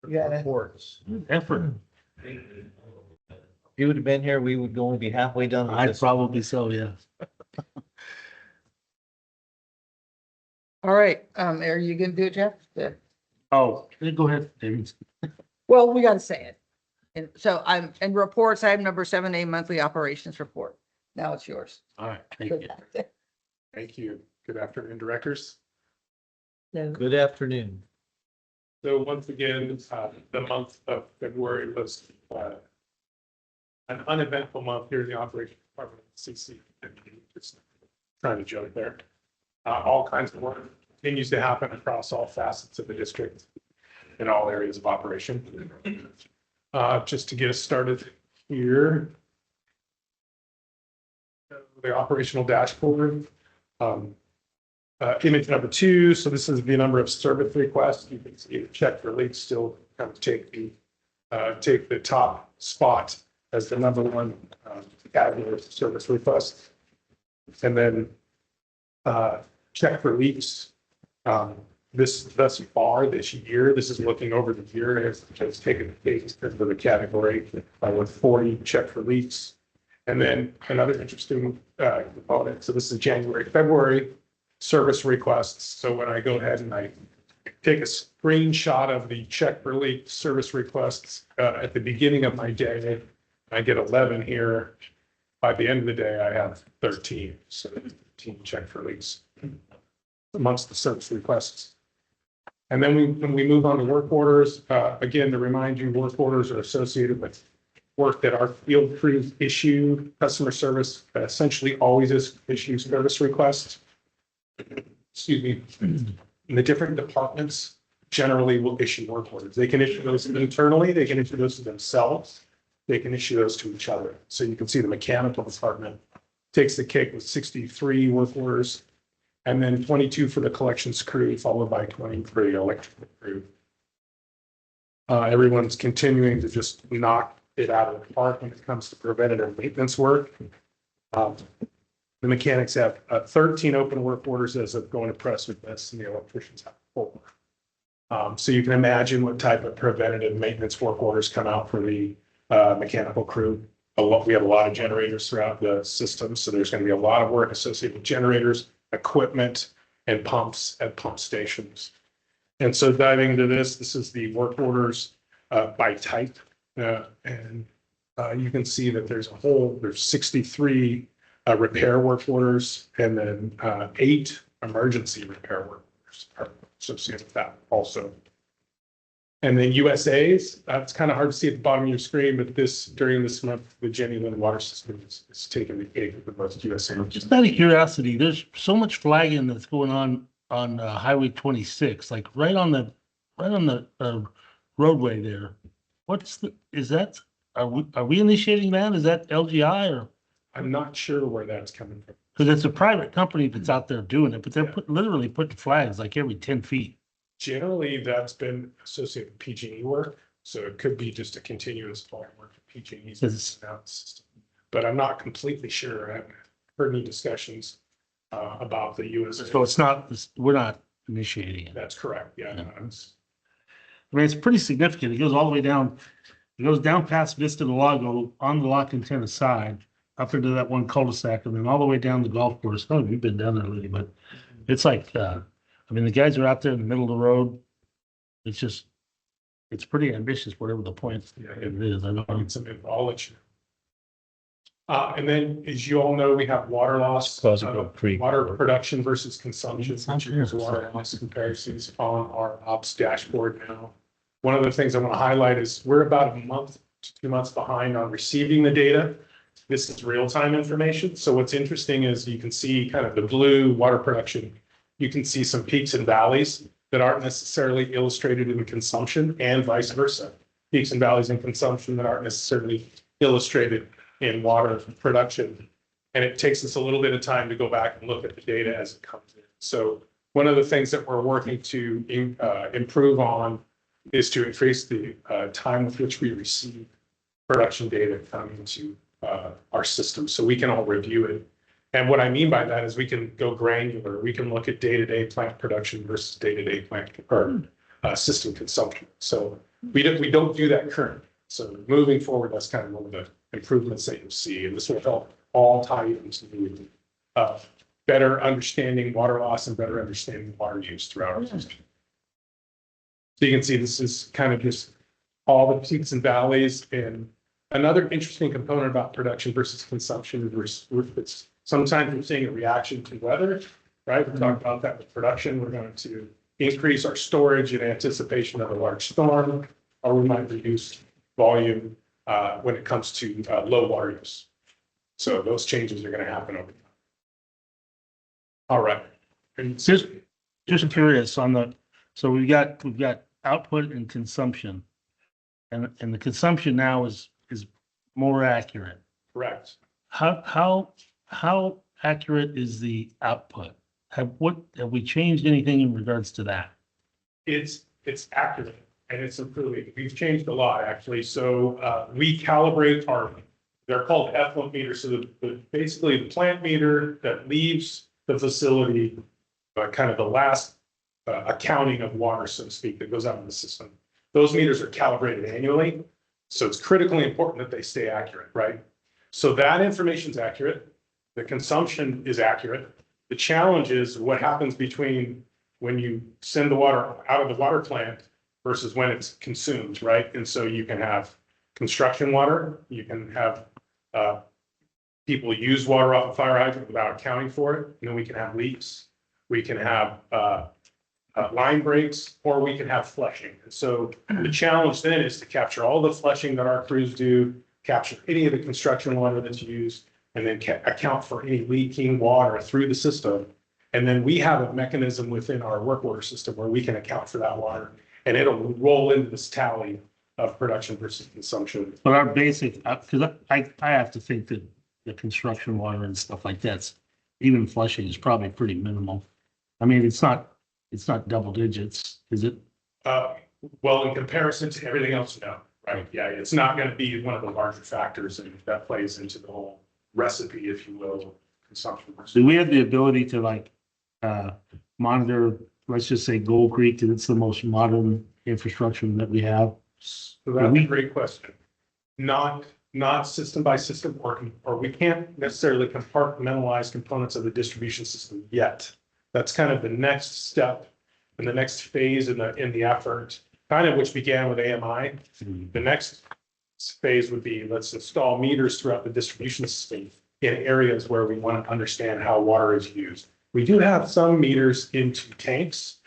Yeah. Reports. Effort. If you would have been here, we would only be halfway done with I'd this. probably so, yeah. All right, are you gonna do it, Jeff? Yeah. Oh, then go ahead, David. Well, we gotta say it. And so and reports, item number 7A, monthly operations report. Now it's yours. All right, thank you. Thank you. Good afternoon, directors. Good afternoon. So once again, the month of February was an uneventful month here in the operations department of CC. Just trying to joke there. All kinds of work continues to happen across all facets of the district in all areas of operation. Just to get us started here. The operational dashboard. Image number 2. So this is the number of service requests. You can see the check for leaks still kind of take the top spot as the number 1 category of service requests. And then check for leaks. Thus far this year, this is looking over the year, has taken the case for the category with 40 check for leaks. And then another interesting component. So this is January, February service requests. So when I go ahead and I take a screenshot of the check for leak service requests at the beginning of my day, I get 11 here. By the end of the day, I have 13. So 13 check for leaks amongst the service requests. And then when we move on to work orders, again, to remind you, work orders are associated with work that our field crews issue. Customer service essentially always issues service requests. Excuse me. And the different departments generally will issue work orders. They can issue those internally, they can issue those to themselves, they can issue those to each other. So you can see the mechanical department takes the cake with 63 work orders, and then 22 for the collections crew, followed by 23 electrical crew. Everyone's continuing to just knock it out of the park when it comes to preventative maintenance work. The mechanics have 13 open work orders as of going to press with this, and the electricians have 4. So you can imagine what type of preventative maintenance work orders come out for the mechanical crew. We have a lot of generators throughout the system, so there's going to be a lot of work associated with generators, equipment, and pumps at pump stations. And so diving into this is the work orders by type. And you can see that there's 63 repair work orders, and then 8 emergency repair work orders are associated with that also. And then USAs, it's kind of hard to see at the bottom of your screen, but during this month, the Jenny Lind water system is taking the cake with the most USAs. Just out of curiosity, there's so much flagging that's going on Highway 26, like right on the roadway there. Are we initiating that? Is that LGI or? I'm not sure where that's coming from. Because it's a private company that's out there doing it, but they're literally putting flags like every 10 feet. Generally, that's been associated with PG&E work, so it could be just a continuous volume work for PG&E's system. But I'm not completely sure. I haven't heard any discussions about the USA. So we're not initiating it. That's correct. Yeah. I mean, it's pretty significant. It goes all the way down. It goes down past Vista de Lago on the La Quintana side, up into that one cul-de-sac, and then all the way down the golf course. Oh, you've been down there lately, but it's like, I mean, the guys are out there in the middle of the road. It's pretty ambitious, whatever the point it is. I don't know. Some info. I'll let you know. And then, as you all know, we have water loss, water production versus consumption, which is water loss comparisons on our ops dashboard now. One of the things I want to highlight is we're about a month to 2 months behind on receiving the data. This is real-time information. So what's interesting is you can see kind of the blue water production. You can see some peaks and valleys that aren't necessarily illustrated in consumption, and vice versa. Peaks and valleys in consumption that aren't necessarily illustrated in water production. And it takes us a little bit of time to go back and look at the data as it comes in. So one of the things that we're working to improve on is to increase the time with which we receive production data coming into our system so we can all review it. And what I mean by that is we can go granular. We can look at day-to-day plant production versus day-to-day plant or system consumption. So we don't do that currently. So moving forward, that's kind of one of the improvements that you'll see, and this will help all tie into the better understanding water loss and better understanding water use throughout our system. So you can see this is kind of just all the peaks and valleys. And another interesting component about production versus consumption is sometimes we're seeing a reaction to weather, right? We talked about that with production. We're going to increase our storage in anticipation of a large storm, or we might reduce volume when it comes to low water use. So those changes are going to happen over time. All right. And Just curious on the, so we've got output and consumption. And the consumption now is more accurate. correct. How accurate is the output? Have we changed anything in regards to that? It's accurate and it's improving. We've changed a lot, actually. So we calibrate they're called effluent meters. So basically the plant meter that leaves the facility, kind of the last accounting of water, so to speak, that goes out in the system. Those meters are calibrated annually. So it's critically important that they stay accurate, right? So that information is accurate. The consumption is accurate. The challenge is what happens between when you send the water out of the water plant versus when it's consumed, right? And so you can have construction water, you can have people use water off a fire hydrant without accounting for it. And then we can have leaks, we can have line breaks, or we can have flushing. And so the challenge then is to capture all the flushing that our crews do, capture any of the construction water that's used, and then account for any leaking water through the system. And then we have a mechanism within our work order system where we can account for that water, and it'll roll into this tally of production versus consumption. But our basic, because I have to think that the construction water and stuff like that's, even flushing is probably pretty minimal. I mean, it's not double digits, is it? Well, in comparison to everything else, no, right? Yeah, it's not going to be one of the larger factors, and that plays into the whole recipe, if you will, consumption. Do we have the ability to monitor, let's just say Gold Creek, because it's the most modern infrastructure that we have? So that's a great question. Not system by system, or we can't necessarily compartmentalize components of the distribution system yet. That's kind of the next step and the next phase in the effort, kind of which began with AMI. The next phase would be, let's install meters throughout the distribution system in areas where we want to understand how water is used. We do have some meters into tanks,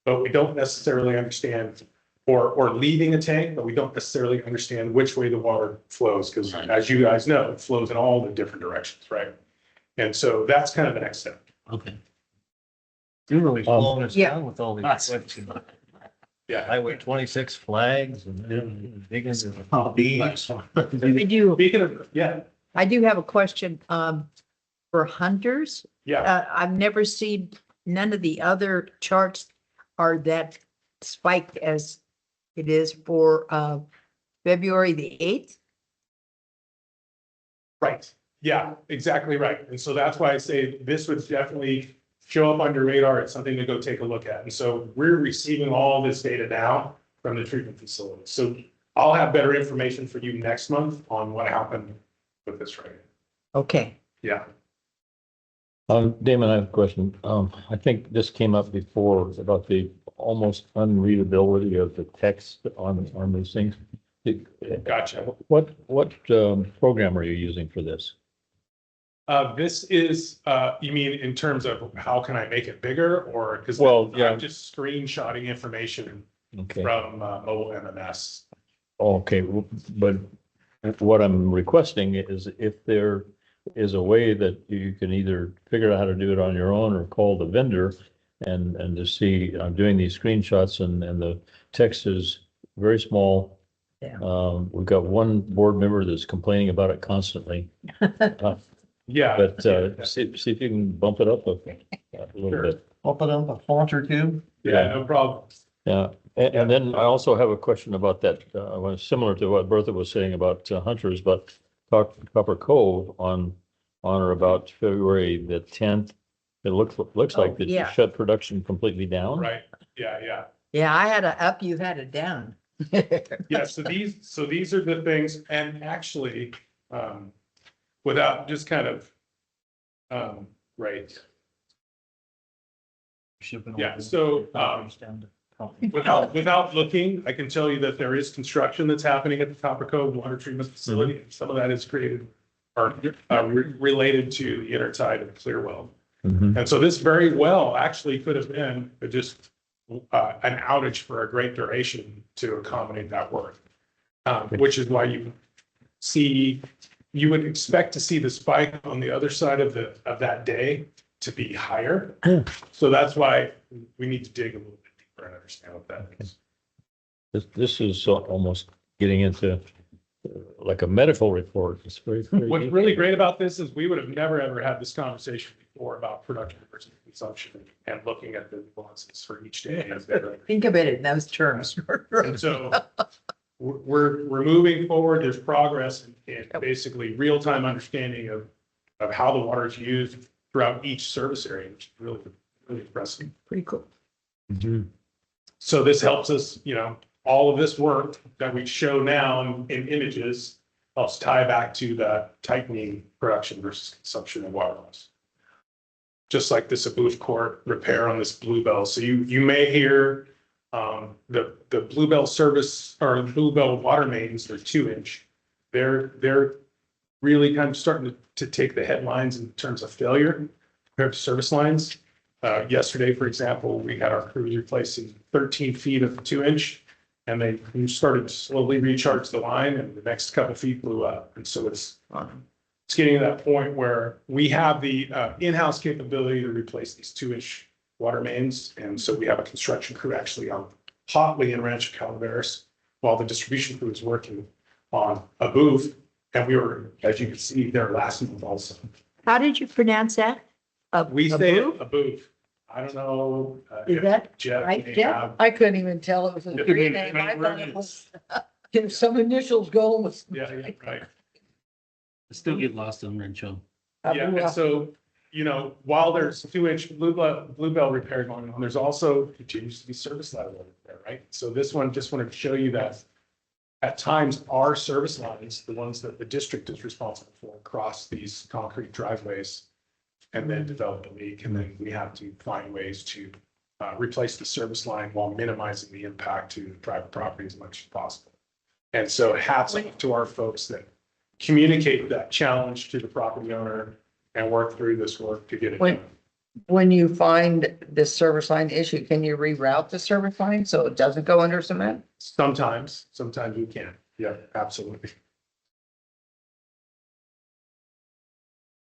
but we don't necessarily understand, or leaving a tank, but we don't necessarily understand which way the water flows, because as you guys know, it flows in all the different directions, right? And so that's kind of the next step. Okay. You're really slowing us Yeah. down with all these Us. questions. Yeah. Highway 26 flags and then digging into the Oh, beach. Speaking of, yeah, I do have a question, for hunters. yeah. I've never seen, none of the other charts are that spiked as it is for, February the 8th. Right. Yeah, exactly right. And so that's why I say this would definitely show up on your radar. It's something to go take a look at. And so we're receiving all this data now from the treatment facility. So I'll have better information for you next month on what happened with this right. Okay. Yeah. Damon, I have a question. I think this came up before about the almost unreadability of the text on these things. Gotcha. What program are you using for this? This is, you mean in terms of how can I make it bigger, or because Well, yeah. I'm just screenshotting information Okay, from mobile MMS. okay, but what I'm requesting is if there is a way that you can either figure out how to do it on your own or call the vendor and to see, I'm doing these screenshots and the text is very small. Yeah. We've got one board member that's complaining about it constantly. Yeah. But see if you can bump it up a little Sure. bit. Open up a font or two. Yeah, no problem. Yeah, and then I also have a question about that, similar to what Bertha was saying about hunters, but Copper Cove on or about February the 10th. It looks like that you yeah. shut production completely down. Right. Yeah, yeah. Yeah, I had a up, you had it down. Yeah, so these are the things, and actually, without just kind of, right, yeah, so, without looking, I can tell you that there is construction that's happening at the Copper Cove Water Treatment Facility. And some of that is created or related to the intertide of Clearwell. Mhm. And so this very well actually could have been just an outage for a great duration to accommodate that work. Which is why you would expect to see the spike on the other side of that day to be higher. So that's why we need to dig a little bit deeper and understand what that is. This is almost getting into like a medical report. It's very What's really great about this is we would have never, ever had this conversation before about production versus consumption and looking at the nuances for each day. Think of it in those terms. And so we're moving forward. There's progress in basically real-time understanding of how the water is used throughout each service area, which is really, really impressive. Pretty cool. Mhm. So this helps us, all of this work that we show now in images helps tie back to the tightening production versus consumption of water loss. Just like this Aboof Court repair on this Bluebell. So you may hear the Bluebell service or Bluebell water mains, they're 2-inch. They're really kind of starting to take the headlines in terms of failure compared to service lines. Yesterday, for example, we had our crews replacing 13 feet of 2-inch. And they started to slowly recharge the line and the next couple feet blew up. And so it's getting to that point where we have the in-house capability to replace these 2-inch water mains. And so we have a construction crew actually on hotly in Rancho Calaveras while the distribution crew is working on a booth. And we were, as you can see, there last month also. How did you pronounce that? We say a booth. I don't know. Is if that Jeff right, may Jeff? have- I couldn't even tell it was a It could street be name. I thought it was, some initials going with. Yeah, right. I still get lost on Rancho. Yeah, and so, while there's 2-inch Bluebell repair going on, there's also continues to be service line repair, right? So this one, just wanted to show you that at times our service lines, the ones that the district is responsible for, cross these concrete driveways and then develop a leak, and then we have to find ways to replace the service line while minimizing the impact to private property as much as possible. And so hats off to our folks that communicate that challenge to the property owner and work through this work to get it done. When you find this service line issue, can you reroute the service line so it doesn't go under cement? Sometimes we can. Yeah, absolutely.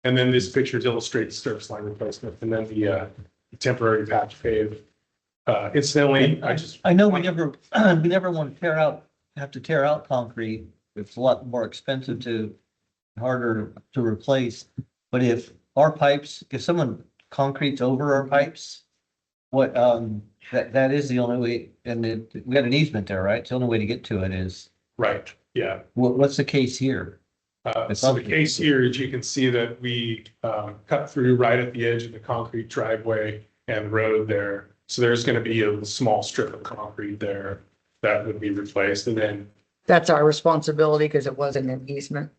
And then this picture illustrates service line replacement and then the temporary patch pave. Incidentally, I know we never want to have to tear out concrete. It's a lot more expensive harder to replace. But if someone concretes over our pipes, that is the only way, and we got an easement there, right? It's the only way to get to it is, right, yeah. what's the case here? So the case here is you can see that we cut through right at the edge of the concrete driveway and road there. So there's going to be a small strip of concrete there that would be replaced. And then, That's our responsibility because it wasn't an easement.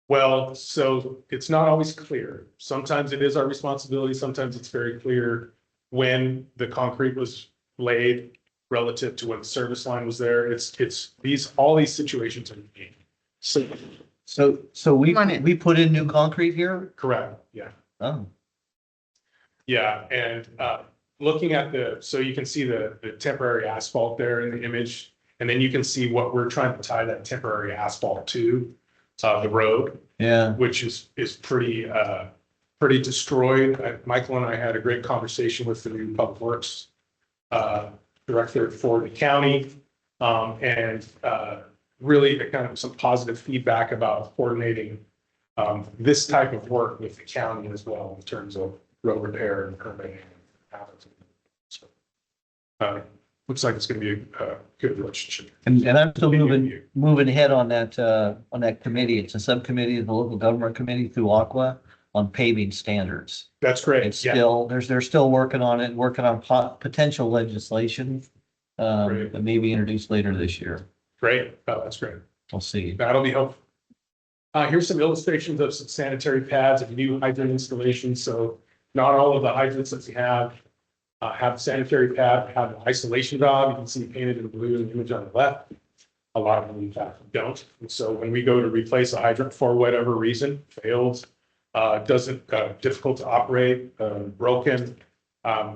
well, so it's not always clear. Sometimes it is our responsibility. Sometimes it's very clear when the concrete was laid relative to when the service line was there. All these situations are unique. So we Come on in. put in new concrete here? Correct, yeah. Oh, Yeah, and looking at so you can see the temporary asphalt there in the image. And then you can see what we're trying to tie that temporary asphalt to, the road, yeah. which is pretty destroyed. Michael and I had a great conversation with the new Public Works director for the county. And really kind of some positive feedback about coordinating this type of work with the county as well in terms of road repair and permitting. So, looks like it's going to be a good relationship. And I'm still moving ahead on that committee. It's a subcommittee of the local government committee through Aqua on paving standards. That's great. It's Yeah. still, they're still working on it, working on potential legislation Great. that may be introduced later this year. Great. Oh, that's great. We'll see. That'll be helpful. Here's some illustrations of some sanitary pads of new hydrant installations. So not all of the hydrants that we have sanitary pad, have an isolation valve. You can see painted in blue in the image on the left. A lot of them in fact don't. And so when we go to replace a hydrant for whatever reason, failed, doesn't, difficult to operate, broken,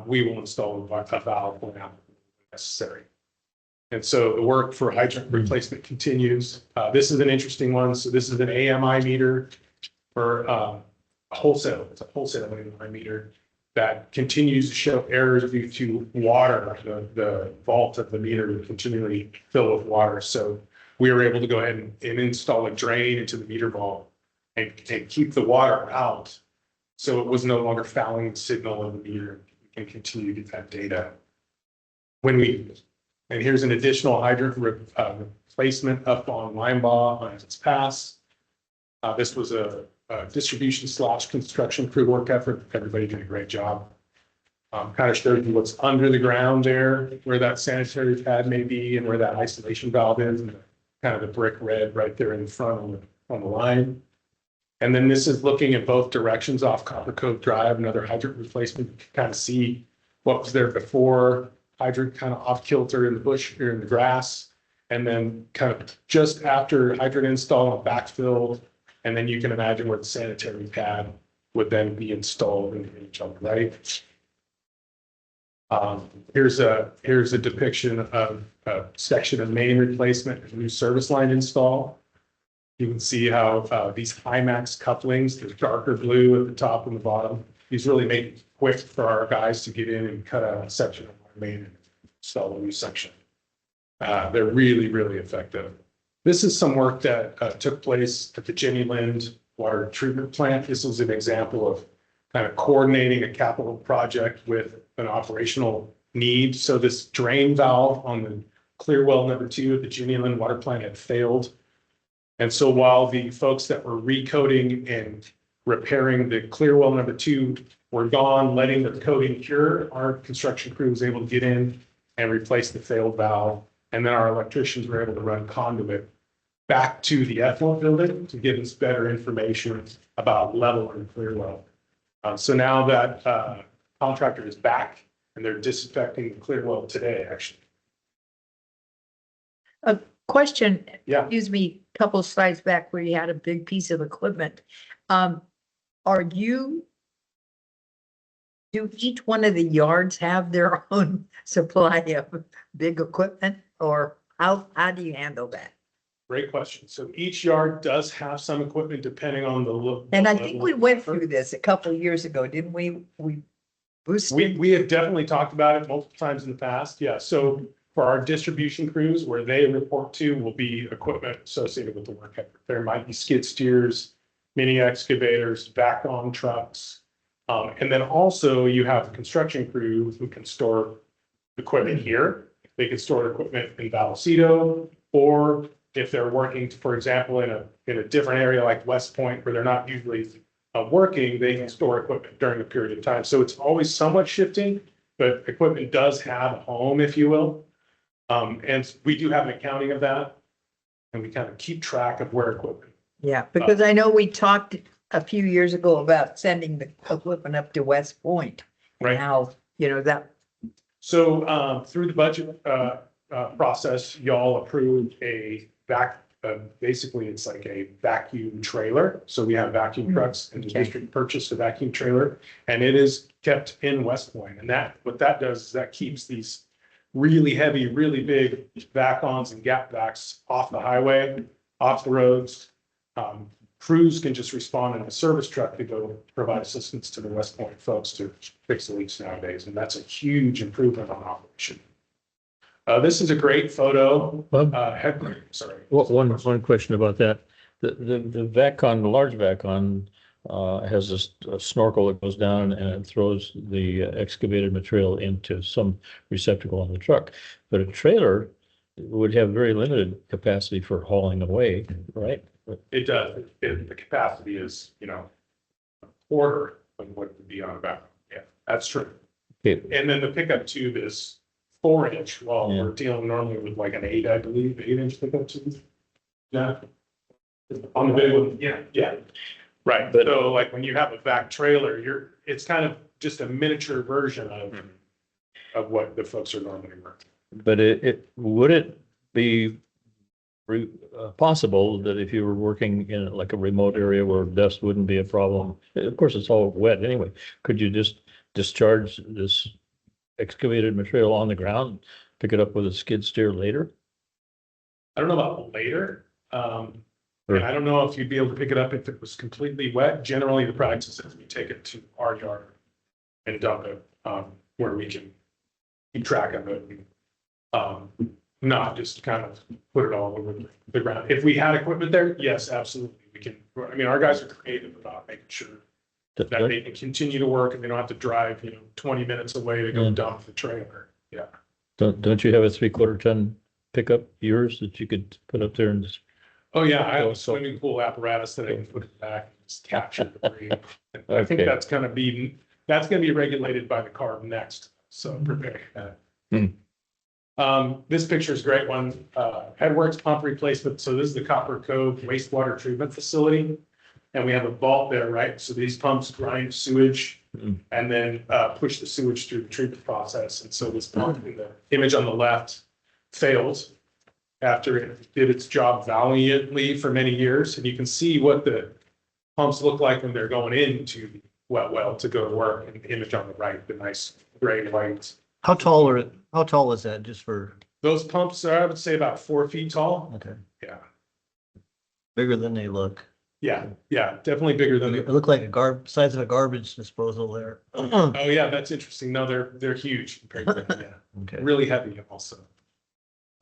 we will install a valve when necessary. And so the work for hydrant replacement continues. This is an interesting one. So this is an AMI meter for wholesale. It's a wholesale AMI meter that continues to show errors due to water. The vault of the meter would continually fill with water. So we were able to go ahead and install a drain into the meter vault and keep the water out. So it was no longer fouling the signal of the meter. We can continue to get that data. And here's an additional hydrant replacement up on Linebaugh on its pass. This was a distribution / construction crew work effort. Everybody did a great job. Kind of showed you what's under the ground there, where that sanitary pad may be and where that isolation valve is, and kind of the brick red right there in front on the line. And then this is looking in both directions off Copper Cove Drive, another hydrant replacement. You can kind of see what was there before. Hydrant kind of off kilter in the bush or in the grass. And then kind of just after hydrant install and backfilled. And then you can imagine where the sanitary pad would then be installed in the image on the right. Here's a depiction of a section of main replacement, a new service line install. You can see how these Himax couplings, there's darker blue at the top and the bottom. These really make it quick for our guys to get in and cut out a section of our main and install a new section. They're really, really effective. This is some work that took place at the Jenny Lind water treatment plant. This was an example of kind of coordinating a capital project with an operational need. So this drain valve on the clear well number 2 at the Jenny Lind water plant had failed. And so while the folks that were recoding and repairing the clear well number 2 were gone, letting the coating cure, our construction crew was able to get in and replace the failed valve. And then our electricians were able to run conduit back to the effluent building to give us better information about level in the clear well. So now that contractor is back and they're disinfecting the clear well today, actually. A question, Yeah. excuse me, a couple of slides back where you had a big piece of equipment. Do each one of the yards have their own supply of big equipment, or how do you handle that? Great question. So each yard does have some equipment depending on the look. And I think we went through this a couple of years ago, didn't we? We boosted. We have definitely talked about it multiple times in the past. Yeah. So for our distribution crews, where they report to will be equipment associated with the work effort. There might be skid steers, mini excavators, back on trucks. And then also you have the construction crew who can store equipment here. They can store equipment in Vallecito, or if they're working, for example, in a different area like West Point, where they're not usually working, they can store equipment during a period of time. So it's always somewhat shifting, but equipment does have a home, if you will. And we do have an accounting of that, and we kind of keep track of where equipment. Yeah, because I know we talked a few years ago about sending the equipment up to West Point. And Right. how, that, So through the budget process, y'all approved basically it's like a vacuum trailer. So we have vacuum trucks, and the Okay. district purchased a vacuum trailer, and it is kept in West Point. And what that does is that keeps these really heavy, really big vac-ons and gap vacs off the highway, off the roads. Crews can just respond in a service truck to go provide assistance to the West Point folks to fix the leaks nowadays. And that's a huge improvement on operation. This is a great photo. Sorry. One question about that. The VACCON, the large VACCON, has a snorkel that goes down and it throws the excavated material into some receptacle on the truck. But a trailer would have very limited capacity for hauling away, right? It does. The capacity is, a quarter of what it would be on a back. Yeah, that's true. Okay. And then the pickup tube is 4-inch, while Yeah. we're dealing normally with like an 8, I believe, 8-inch pickup too. Yeah. On the big one, yeah. Right, But- so like when you have a back trailer, it's kind of just a miniature version of what the folks are normally working. But would it be possible that if you were working in like a remote area where dust wouldn't be a problem? Of course, it's all wet anyway. Could you just discharge this excavated material on the ground, pick it up with a skid steer later? I don't know about later. Or- And I don't know if you'd be able to pick it up if it was completely wet. Generally, the practice is we take it to our yard and dump it, where we can keep track of it. Not just kind of put it all over the ground. If we had equipment there, yes, absolutely. We can, I mean, our guys are creative about making sure that they can continue to work and they don't have to drive, 20 minutes away to go Yeah. dump the trailer. Yeah. Don't you have a 3/4 ton pickup, yours, that you could put up there and just, Oh, yeah, I have a So- swimming pool apparatus that I can put it back and just capture the debris. I think Okay. that's gonna be regulated by the CARB next, so prepare that. This picture is a great one, Headworks pump replacement. So this is the Copper Cove wastewater treatment facility. And we have a vault there, right? So these pumps grind sewage and then push the sewage through the treatment process. And so this pump in the image on the left failed after it did its job valiantly for many years. And you can see what the pumps look like when they're going into the wet well to go to work. And the image on the right, the nice gray and white. How tall is that, just for, Those pumps are, I would say, about 4 feet tall. okay, Yeah, bigger than they look? yeah, definitely bigger than It the, looked like size of a garbage disposal there. oh, yeah, that's interesting. No, they're huge compared to, yeah. Okay. Really heavy also.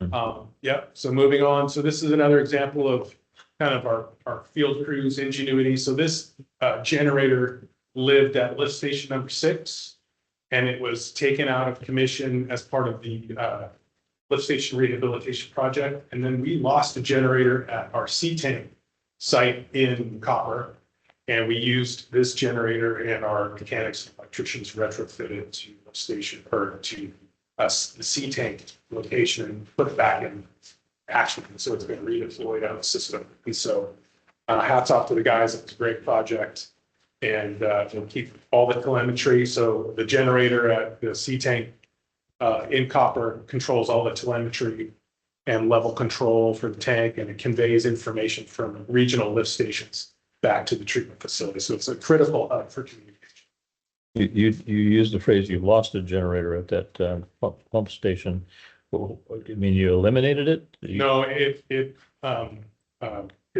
Hmm. Yeah, so moving on. So this is another example of kind of our field crew's ingenuity. So this generator lived at lift station number 6. And it was taken out of commission as part of the lift station rehabilitation project. And then we lost a generator at our C-tank site in Copper. And we used this generator and our mechanics and electricians retrofitted to the station or to the C-tank location and put it back in action. So it's been redeployed out of the system. And so hats off to the guys. It was a great project. And we'll keep all the telemetry. So the generator at the C-tank in Copper controls all the telemetry and level control for the tank, and it conveys information from regional lift stations back to the treatment facility. So it's a critical hub for communication. you used the phrase, you lost a generator at that pump station. Well, you mean you eliminated it? No, it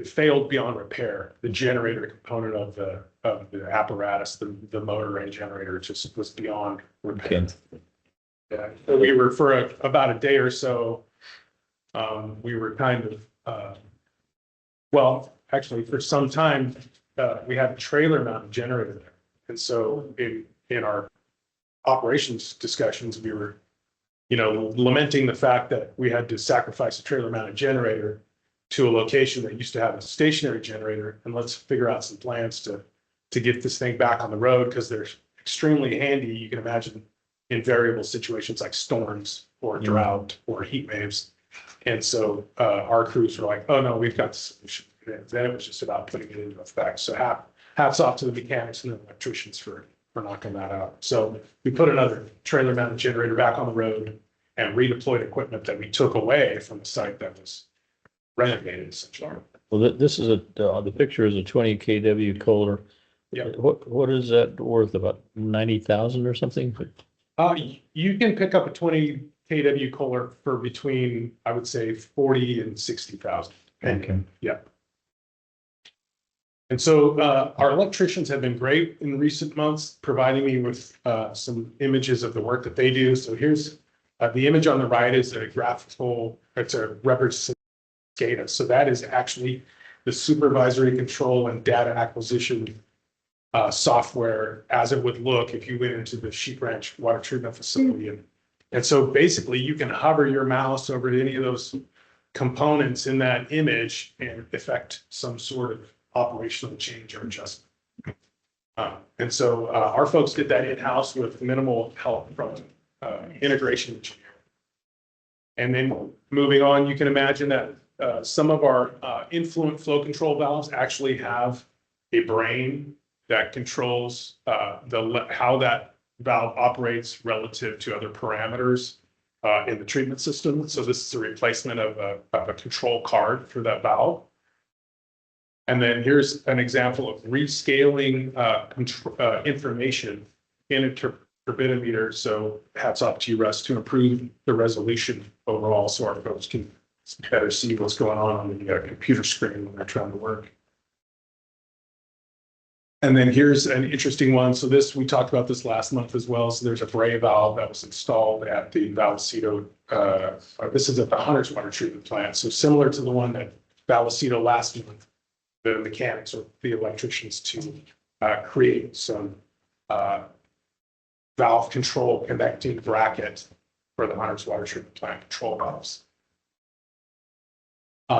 failed beyond repair. The generator component of the apparatus, the motor and generator just was beyond repair. Okay. Yeah, so we were for about a day or so, we were kind of, well, actually for some time, we had a trailer mounted generator there. And so in our operations discussions, we were, lamenting the fact that we had to sacrifice a trailer mounted generator to a location that used to have a stationary generator, and let's figure out some plans to get this thing back on the road, because they're extremely handy. You can imagine in variable situations like storms or drought or heat waves. And so our crews were like, oh no, we've got the solution. And then it was just about putting it into effect. So hats off to the mechanics and the electricians for knocking that out. So we put another trailer mounted generator back on the road and redeployed equipment that we took away from the site that was renovated essentially. Well, this is the picture is a 20 kW Kohler. Yeah. What is that worth? About 90,000 or something? You can pick up a 20 kW Kohler for between, I would say, 40 and 60,000. Okay. Yeah. And so our electricians have been great in recent months, providing me with some images of the work that they do. So here's the image on the right is a graphical, it's a representation of SCADA. So that is actually the supervisory control and data acquisition software as it would look if you went into the Sheep Ranch water treatment facility. And so basically you can hover your mouse over any of those components in that image and affect some sort of operational change or adjustment. And so our folks did that in-house with minimal help from integration engineer. And then moving on, you can imagine that some of our influent flow control valves actually have a brain that controls how that valve operates relative to other parameters in the treatment system. So this is a replacement of a control card for that valve. And then here's an example of rescaling information in a turbidimeter. So hats off to you, Russ, to improve the resolution overall so our folks can better see what's going on the computer screen when they're trying to work. And then here's an interesting one. So this, we talked about this last month as well. So there's a Bray valve that was installed at the Vallecito. This is at the Hunter's water treatment plant. So similar to the one at Vallecito last month, the mechanics or the electricians to create some valve control connecting bracket for the Hunter's water treatment plant control valves.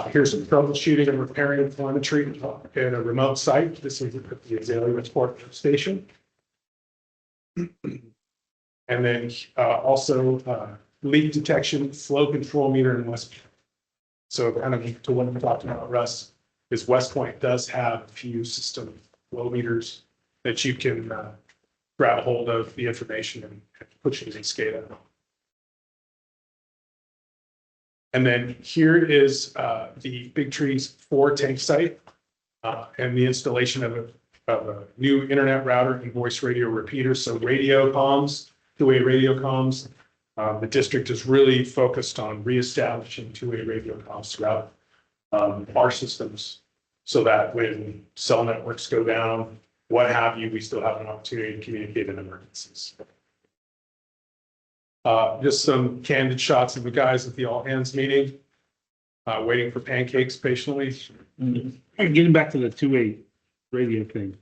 Here's some troubleshooting and repairing telemetry in a remote site. This is at the Azalea Sport Station. And then also leak detection, flow control meter in West. So kind of to what I'm talking about, Russ, is West Point does have a few system flow meters that you can grab a hold of the information and push using SCADA. And then here is the Big Trees 4 tank site and the installation of a new internet router and voice radio repeater. So radio comms, two-way radio comms. The district is really focused on reestablishing two-way radio comms throughout our systems so that when cell networks go down, what have you, we still have an opportunity to communicate in emergencies. Just some candid shots of the guys at the all hands meeting, waiting for pancakes patiently. Getting back to the two-way radio thing.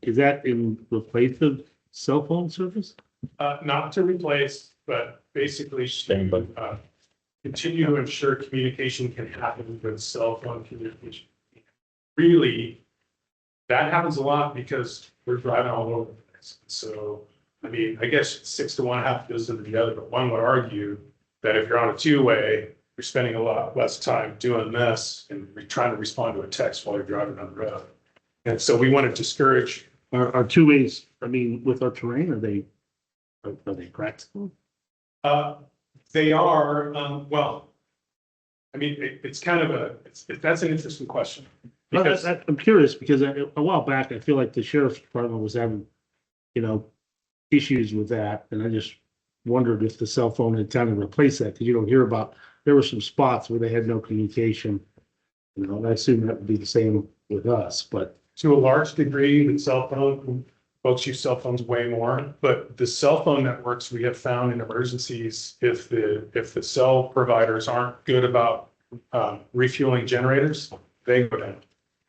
Is that in place of cell phone service? Not to replace, but basically Standby. continue to ensure communication can happen with cell phone communication. Really, that happens a lot because we're driving all over the place. So I mean, I guess 6 to 1, half goes into the other, but one would argue that if you're on a two-way, you're spending a lot less time doing this and trying to respond to a text while you're driving on the road. And so we want to discourage. Are two ways, I mean, with our terrain, are they practical? They are, well, I mean, it's kind of that's an interesting question. Well, Because I'm curious because a while back, I feel like the sheriff's department was having, issues with that. And I just wondered if the cell phone had time to replace that, because you don't hear about, there were some spots where they had no communication. And I assume that would be the same with us, but to a large degree, the cell phone, folks use cell phones way more, but the cell phone networks we have found in emergencies, if the cell providers aren't good about refueling generators, they go down.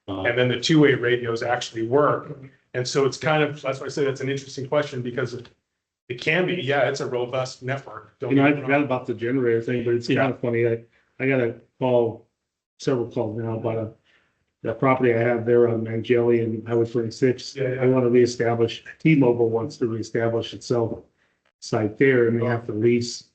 And then the two-way radios actually work. And so it's kind of, that's why I say that's an interesting question, because it can be, yeah, it's a robust network. Don't I get me forgot wrong. about the generator thing, but it's kind of funny. I got a call, several calls now about the property I have there on Angeli and Highway 46. Yeah, yeah. I want to reestablish, T-Mobile wants to reestablish itself site there, and they have to lease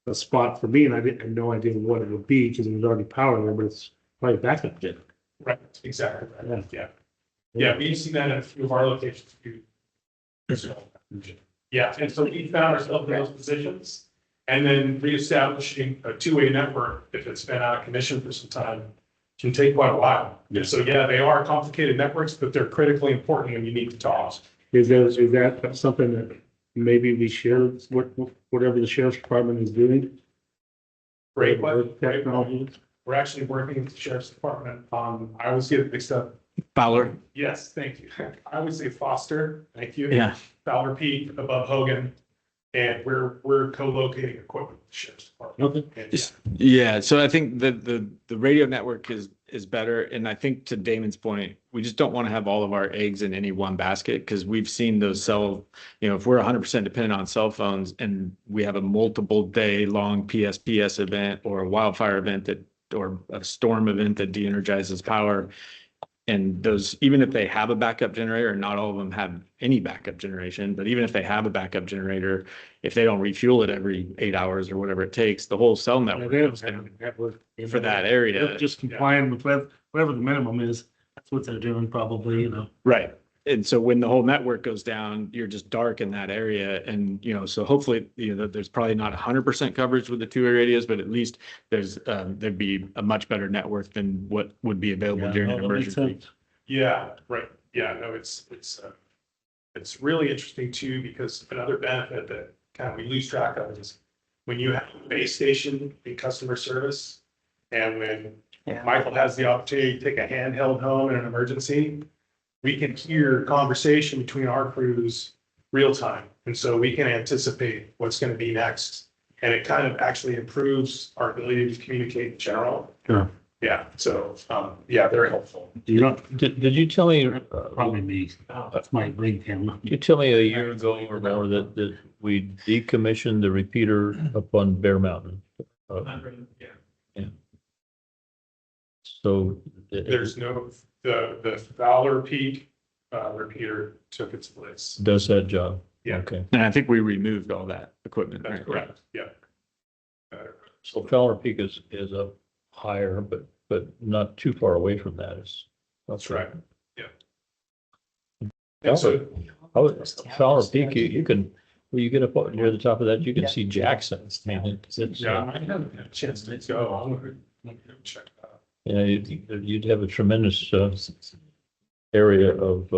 a spot for me, and I didn't have no idea what it would be because it was already power there, but it's probably a backup generator. Right, exactly. Right. Yeah. Yeah, we've seen that in a few of our locations too. Yeah, and so we found ourselves in those positions. And then reestablishing a two-way network, if it's been out of commission for some time, can take quite a while. Yeah. So yeah, they are complicated networks, but they're critically important when you need to talk. Is that something that maybe we share, whatever the sheriff's department is doing? Great question. Great Technology. question. We're actually working with the sheriff's department on, I always get it mixed up. Fowler. Yes, thank you. I would say Foster, thank you. Yeah. Fowler Peak above Hogan. And we're co-locating equipment with the sheriff's department. Okay. And, Just- Yeah, so I think the radio network is better. And I think to Damon's point, we just don't want to have all of our eggs in any one basket, because we've seen those if we're 100% dependent on cell phones and we have a multiple day long PSPS event or a wildfire event or a storm event that de-energizes power, And those, even if they have a backup generator, and not all of them have any backup generation, but even if they have a backup generator, if they don't refuel it every 8 hours or whatever it takes, the whole cell network goes down for that area. They're just complying with whatever the minimum is. That's what they're doing probably, you know. Right. And so when the whole network goes down, you're just dark in that area. And, you know, so hopefully, you know, there's probably not 100% coverage with the two radios, but at least there'd be a much better network than what would be available Yeah, during no, an that makes emergency. sense. Yeah, right. Yeah, no, it's really interesting too, because another benefit that kind of we lose track of is when you have a base station in customer service, and when Michael has the opportunity to take a handheld home in an emergency, we can hear conversation between our crews real time. And so we can anticipate what's going to be next. And it kind of actually improves our ability to communicate in general. Sure. Yeah, so, yeah, very helpful. You know, Did you tell me, probably me. That's my ring camera. you tell me a year ago or more that we decommissioned the repeater up on Bear Mountain? So. There's no, the Fowler Peak, repeater took its place. Does that job? Yeah. Okay. And I think we removed all that equipment. That's right? correct, yeah. So Fowler Peak is up higher, but not too far away from that. That's right, yeah. And so, Fowler Peak, you can, when you get up near the top of that, you can see Jackson. I mean, it's, yeah, I haven't had a chance to go. I'm gonna check that out. yeah, you'd have a tremendous, area of,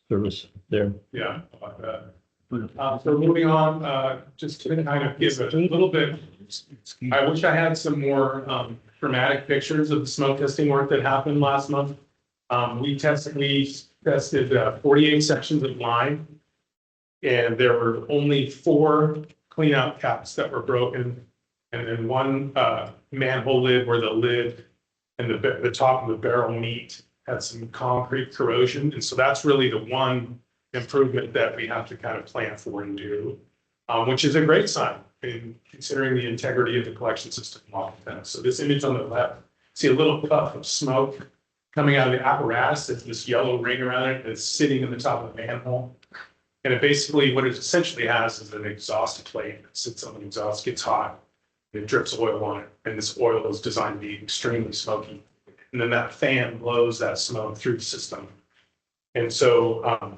service there. Yeah, like that. So moving on, just to kind of give a little bit, I wish I had some more dramatic pictures of the smoke testing work that happened last month. We tested 48 sections of line. And there were only 4 cleanout caps that were broken. And then one manhole lid where the lid and the top of the barrel meet had some concrete corrosion. And so that's really the one improvement that we have to kind of plan for and do, which is a great sign in considering the integrity of the collection system. So this image on the left, see a little puff of smoke coming out of the apparatus. There's this yellow ring around it that's sitting in the top of the manhole. And it basically, what it essentially has is an exhaust plate that sits on the exhaust, gets hot, it drips oil on it, and this oil is designed to be extremely smoky. And then that fan blows that smoke through the system. And so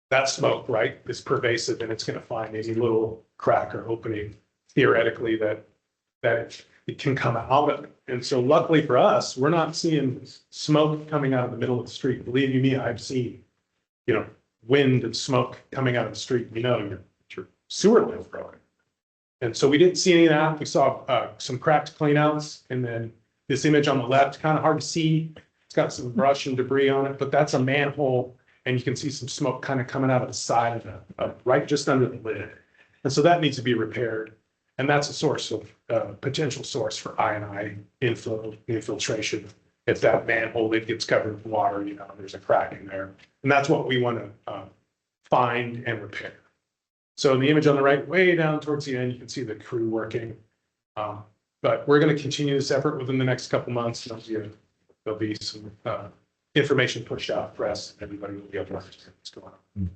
that smoke, right, is pervasive, and it's going to find any little crack or opening theoretically that it can come out of it. And so luckily for us, we're not seeing smoke coming out of the middle of the street. Believe you me, I've seen, you know, wind and smoke coming out of the street. You know, your sewer line's broken. And so we didn't see any of that. We saw some cracked cleanouts, and then this image on the left, kind of hard to see. It's got some brush and debris on it, but that's a manhole, and you can see some smoke kind of coming out of the side of the, right just under the lid. And so that needs to be repaired. And that's a source of, potential source for I&I infiltration. If that manhole lid gets covered with water, you know, there's a crack in there. And that's what we want to find and repair. So in the image on the right, way down towards the end, you can see the crew working. But we're going to continue this effort within the next couple months. There'll be some information pushed out for us, and everybody will be able to understand what's going on.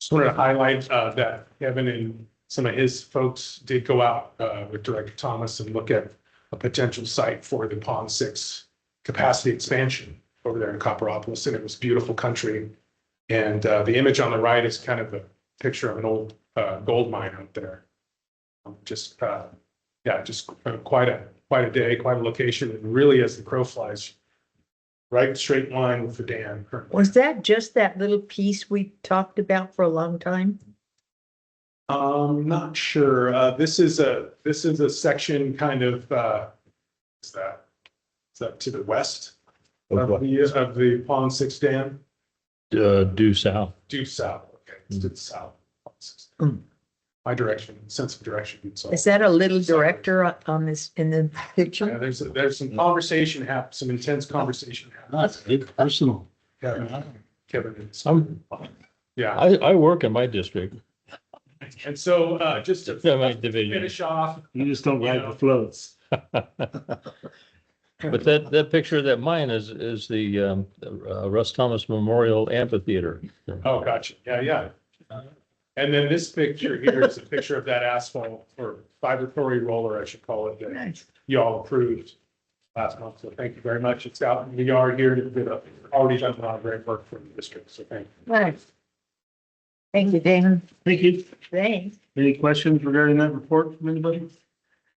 Just wanted to highlight that Kevin and some of his folks did go out with Director Thomas and look at a potential site for the Pond 6 capacity expansion over there in Copperopolis, and it was beautiful country. And the image on the right is kind of a picture of an old gold mine out there. Just quite a day, quite a location, and really, as the crow flies, right straight line with the dam. Was that just that little piece we talked about for a long time? Not sure. This is a section kind of, is that to the west of the Pond 6 dam? Due south. Due south, okay, it's to the south. My direction, sense of direction. Is that a little director on this, in the Yeah, picture? there's some conversation some intense conversation That's it, personal. Kevin and yeah. I work in my district. And so, just to My division. finish off, You just don't ride the floats. But that picture of that mine is the Russ Thomas Memorial Amphitheater. Oh, gotcha. Yeah, yeah. And then this picture here is a picture of that asphalt or vibratory roller, I should call it, that Nice. y'all approved last month. So thank you very much. It's out in the yard here. It's been already done a lot of great work for the district. So thank you. Nice. Thank you, Damon. Thank you. Thanks. Any questions regarding that report from anybody?